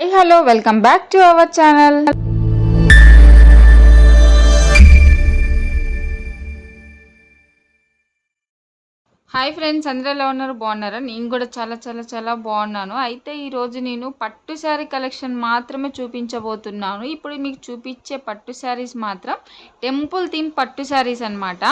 Hey, hello, welcome back to our channel. Hi friends, అందరూ ఎలా ఉన్నారు? బాగున్నారా? నేను కూడా చాలా బాగున్నాను. అయితే ఈరోజు నేను పట్టు శారీ కలెక్షన్ మాత్రమే చూపించబోతున్నాను. ఇప్పుడు మీకు చూపించే పట్టు శారీస్ మాత్రం టెంపుల్ థీమ్ పట్టు శారీస్ అనమాట.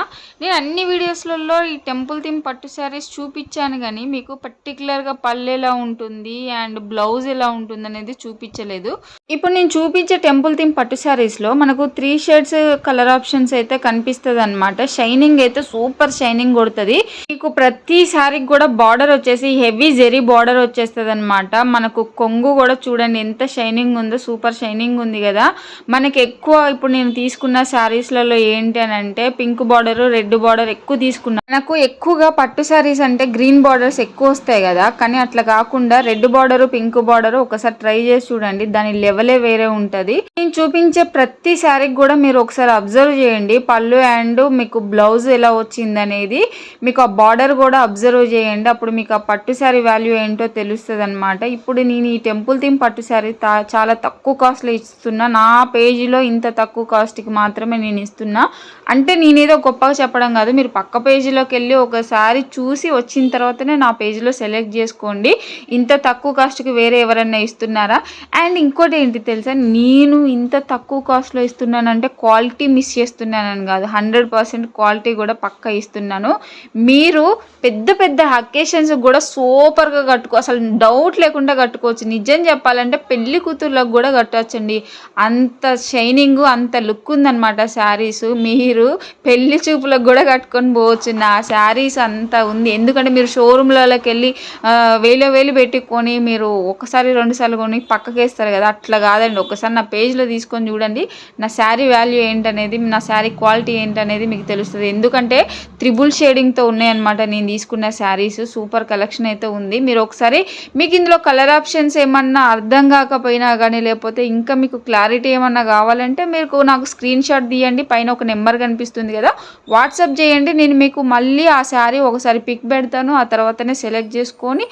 నేను అన్ని వీడియోస్లలో ఈ టెంపుల్ థీమ్ పట్టు శారీస్ చూపించాను, కానీ మీకు పర్టికులర్గా పళ్ళు ఎలా ఉంటుంది అండ్ బ్లౌజ్ ఎలా ఉంటుంది అనేది చూపించలేదు. ఇప్పుడు నేను చూపించే టెంపుల్ థీమ్ పట్టు శారీస్లో మనకు 3 షేడ్స్ కలర్ ఆప్షన్స్ అయితే కనిపిస్తుంది అనమాట. షైనింగ్ అయితే సూపర్ షైనింగ్ కొడుతుంది. మీకు ప్రతి శారీకి కూడా బార్డర్ వచ్చేసి హెవీ జెరీ బార్డర్ వచ్చేస్తుంది అనమాట. మనకు కొంగు కూడా చూడండి ఎంత షైనింగ్ ఉందో, సూపర్ షైనింగ్ ఉంది కదా. మనకి ఎక్కువ ఇప్పుడు నేను తీసుకున్న శారీస్లలో ఏంటి అని అంటే పింక్ బార్డర్, రెడ్ బార్డర్ ఎక్కువ తీసుకున్నాను. నాకు ఎక్కువగా పట్టు శారీస్ అంటే గ్రీన్ బార్డర్స్ ఎక్కువ వస్తాయి కదా, కానీ అట్లా కాకుండా రెడ్ బార్డర్, పింక్ బార్డర్ ఒకసారి ట్రై చేసి చూడండి, దాని లెవెలే వేరే ఉంటుంది. నేను చూపించే ప్రతి శారీకి కూడా మీరు ఒకసారి అబ్జర్వ్ చేయండి పళ్ళు అండ్ మీకు బ్లౌజ్ ఎలా వచ్చింది అనేది. మీకు ఆ బార్డర్ కూడా అబ్జర్వ్ చేయండి, అప్పుడు మీకు ఆ పట్టు శారీ వాల్యూ ఏంటో తెలుస్తుంది అనమాట. ఇప్పుడు నేను ఈ టెంపుల్ థీమ్ పట్టు శారీ చాలా తక్కువ కాస్ట్లో ఇస్తున్నా. నా పేజీలో ఇంత తక్కువ కాస్ట్కి మాత్రమే నేను ఇస్తున్నా. అంటే నేనేదో గొప్పగా చెప్పడం కాదు, మీరు పక్క పేజీలోకి వెళ్ళి ఒకసారి చూసి వచ్చిన తర్వాతనే నా పేజీలో సెలెక్ట్ చేసుకోండి. ఇంత తక్కువ కాస్ట్కి వేరే ఎవరైనా ఇస్తున్నారా? అండ్ ఇంకోటి ఏంటి తెలుసా, నేను ఇంత తక్కువ కాస్ట్లో ఇస్తున్నానంటే క్వాలిటీ మిస్ చేస్తున్నానని కాదు, 100% క్వాలిటీ కూడా పక్కా ఇస్తున్నాను. మీరు పెద్ద పెద్ద అకేషన్స్ కూడా సూపర్గా అసలు డౌట్ లేకుండా కట్టుకోవచ్చు. నిజం చెప్పాలంటే పెళ్లి కూతుర్లకు కూడా కట్టవచ్చండి, అంత షైనింగ్ అంత లుక్ ఉందన్నమాట శారీస్. మీరు పెళ్లి చూపులకు కూడా కట్టుకొని పోవచ్చు, నా శారీస్ అంతా ఉంది. ఎందుకంటే మీరు షోరూమ్లలోకి వెళ్ళి వేలు పెట్టుకొని మీరు ఒకసారి 2 సార్లు కొని పక్కకేస్తారు కదా, అట్లా కాదండి. ఒకసారి నా పేజ్లో తీసుకొని చూడండి, నా శారీ వాల్యూ ఏంటనేది, నా శారీ క్వాలిటీ ఏంటనేది మీకు తెలుస్తుంది. ఎందుకంటే 3 షేడింగ్తో ఉన్నాయన్నమాట నేను తీసుకున్న శారీస్. సూపర్ కలెక్షన్ అయితే ఉంది. మీరు ఒకసారి మీకు ఇందులో కలర్ ఆప్షన్స్ ఏమన్నా అర్థం కాకపోయినా కానీ, లేకపోతే ఇంకా మీకు క్లారిటీ ఏమన్నా కావాలంటే మీరు నాకు స్క్రీన్ షాట్ తీయండి, పైన ఒక నెంబర్ కనిపిస్తుంది కదా, వాట్సాప్ చేయండి. నేను మీకు మళ్ళీ ఆ శారీ ఒకసారి పిక్ పెడతాను, ఆ తర్వాతనే సెలెక్ట్ చేసుకొని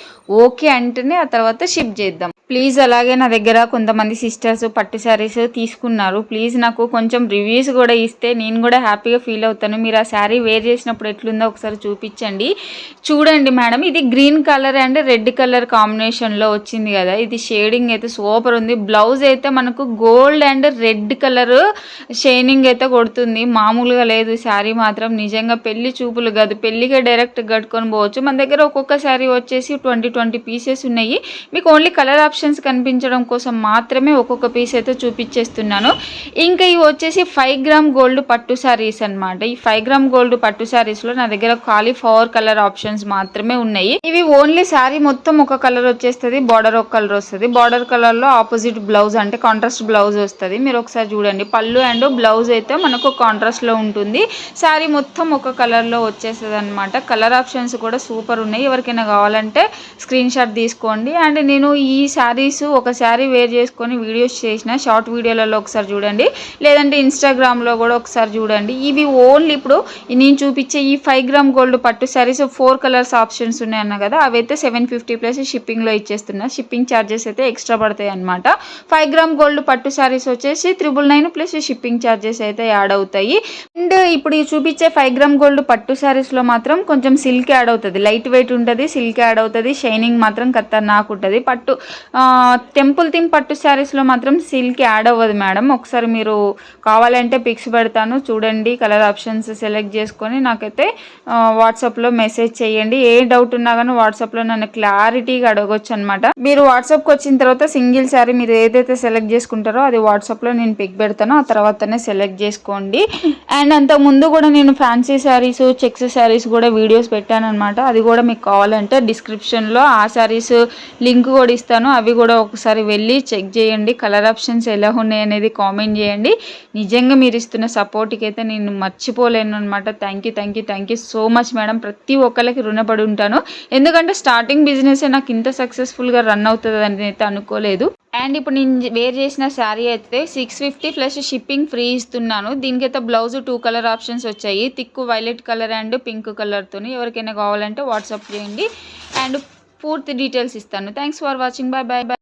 ఓకే అంటేనే ఆ తర్వాత షిప్ చేద్దాం ప్లీజ్. అలాగే నా దగ్గర కొంతమంది సిస్టర్స్ పట్టు శారీస్ తీసుకున్నారు, ప్లీజ్ నాకు కొంచెం రివ్యూస్ కూడా ఇస్తే నేను కూడా హ్యాపీగా ఫీల్ అవుతాను. మీరు ఆ శారీ వేర్ చేసినప్పుడు ఎట్లుందో ఒకసారి చూపించండి. చూడండి మేడం, ఇది green colour and red colour కాంబినేషన్లో వచ్చింది కదా, ఇది షేడింగ్ అయితే సూపర్ ఉంది. బ్లౌజ్ అయితే మనకు gold and red colour shining అయితే కొడుతుంది, మామూలుగా లేదు శారీ మాత్రం. నిజంగా పెళ్లి చూపులు కాదు, పెళ్లికే డైరెక్ట్ కట్టుకొని పోవచ్చు. మన దగ్గర ఒక్కొక్క శారీ వచ్చేసి 20 పీసెస్ ఉన్నాయి. మీకు ఓన్లీ కలర్ ఆప్షన్స్ కనిపించడం కోసం మాత్రమే ఒక్కొక్క పీస్ అయితే చూపించేస్తున్నాను. ఇంకా ఇవి వచ్చేసి 5 గ్రామ్ గోల్డ్ పట్టు శారీస్ అనమాట. ఈ 5 గ్రామ్ గోల్డ్ పట్టు శారీస్లో నా దగ్గర ఖాళీ 4 కలర్ ఆప్షన్స్ మాత్రమే ఉన్నాయి. ఇవి ఓన్లీ శారీ మొత్తం ఒక కలర్ వచ్చేస్తుంది, బార్డర్ ఒక కలర్ వస్తుంది. బార్డర్ కలర్లో ఆపోజిట్ బ్లౌజ్ అంటే కాంట్రాస్ట్ బ్లౌజ్ వస్తుంది. మీరు ఒకసారి చూడండి, పళ్ళు అండ్ బ్లౌజ్ అయితే మనకు కాంట్రాస్ట్లో ఉంటుంది. శారీ మొత్తం ఒక కలర్లో వచ్చేస్తుంది అనమాట. కలర్ ఆప్షన్స్ కూడా సూపర్ ఉన్నాయి. ఎవరికైనా కావాలంటే స్క్రీన్ షాట్ తీసుకోండి. అండ్ నేను ఈ శారీస్ ఒక శారీ వేర్ చేసుకొని వీడియోస్ చేసిన, షార్ట్ వీడియోలలో ఒకసారి చూడండి, లేదంటే ఇన్స్టాగ్రామ్లో కూడా ఒకసారి చూడండి. ఇవి ఓన్లీ ఇప్పుడు నేను చూపించే ఈ 5 గ్రామ్ గోల్డ్ పట్టు శారీస్ 4 కలర్స్ ఆప్షన్స్ ఉన్నాయన్న కదా, అవైతే 750 ప్లస్ షిప్పింగ్లో ఇచ్చేస్తున్నా. షిప్పింగ్ ఛార్జెస్ అయితే ఎక్స్ట్రా పడతాయి అనమాట. 5 గ్రామ్ గోల్డ్ పట్టు శారీస్ వచ్చేసి 999 ప్లస్ షిప్పింగ్ ఛార్జెస్ అయితే యాడ్ అవుతాయి. అండ్ ఇప్పుడు ఈ చూపించే 5 గ్రామ్ గోల్డ్ పట్టు శారీస్లో మాత్రం కొంచెం సిల్క్ యాడ్ అవుతుంది, లైట్ వెయిట్ ఉంటుంది, సిల్క్ యాడ్ అవుతుంది, షైనింగ్ మాత్రం ఖతర్నాక్ ఉంటుంది. పట్టు టెంపుల్ థీమ్ పట్టు శారీస్లో మాత్రం సిల్క్ యాడ్ అవ్వదు మేడం. ఒకసారి మీరు కావాలంటే పిక్స్ పెడతాను చూడండి, కలర్ ఆప్షన్స్ సెలెక్ట్ చేసుకొని నాకైతే వాట్సాప్లో మెసేజ్ చేయండి. ఏ డౌట్ ఉన్నా కానీ వాట్సాప్లో నన్ను క్లారిటీగా అడగొచ్చు అనమాట. మీరు వాట్సాప్కి వచ్చిన తర్వాత సింగిల్ శారీ మీరు ఏదైతే సెలెక్ట్ చేసుకుంటారో అది వాట్సాప్లో నేను పిక్ పెడతాను, ఆ తర్వాతనే సెలెక్ట్ చేసుకోండి. అండ్ అంతకు ముందు కూడా నేను ఫ్యాన్సీ శారీస్, చెక్స్ శారీస్ కూడా వీడియోస్ పెట్టాను అనమాట. అది కూడా మీకు కావాలంటే డిస్క్రిప్షన్లో ఆ శారీస్ లింక్ కూడా ఇస్తాను, అవి కూడా ఒకసారి వెళ్ళి చెక్ చేయండి. కలర్ ఆప్షన్స్ ఎలా ఉన్నాయి అనేది కామెంట్ చేయండి. నిజంగా మీరు ఇస్తున్న సపోర్ట్కి అయితే నేను మర్చిపోలేను అనమాట. Thank you so much madam. ప్రతి ఒక్కరికి రుణపడి ఉంటాను, ఎందుకంటే స్టార్టింగ్ బిజినెస్ నాకు ఇంత సక్సెస్ఫుల్గా రన్ అవుతుంది అని అయితే అనుకోలేదు. అండ్ ఇప్పుడు నేను వేర్ చేసిన శారీ అయితే 650 ప్లస్ షిప్పింగ్ ఫ్రీ ఇస్తున్నాను. దీనికైతే బ్లౌజ్ 2 కలర్ ఆప్షన్స్ వచ్చాయి, thick violet colour and pink కలర్తో. ఎవరికైనా కావాలంటే వాట్సాప్ చేయండి అండ్ పూర్తి డీటెయిల్స్ ఇస్తాను. Thanks for watching, bye.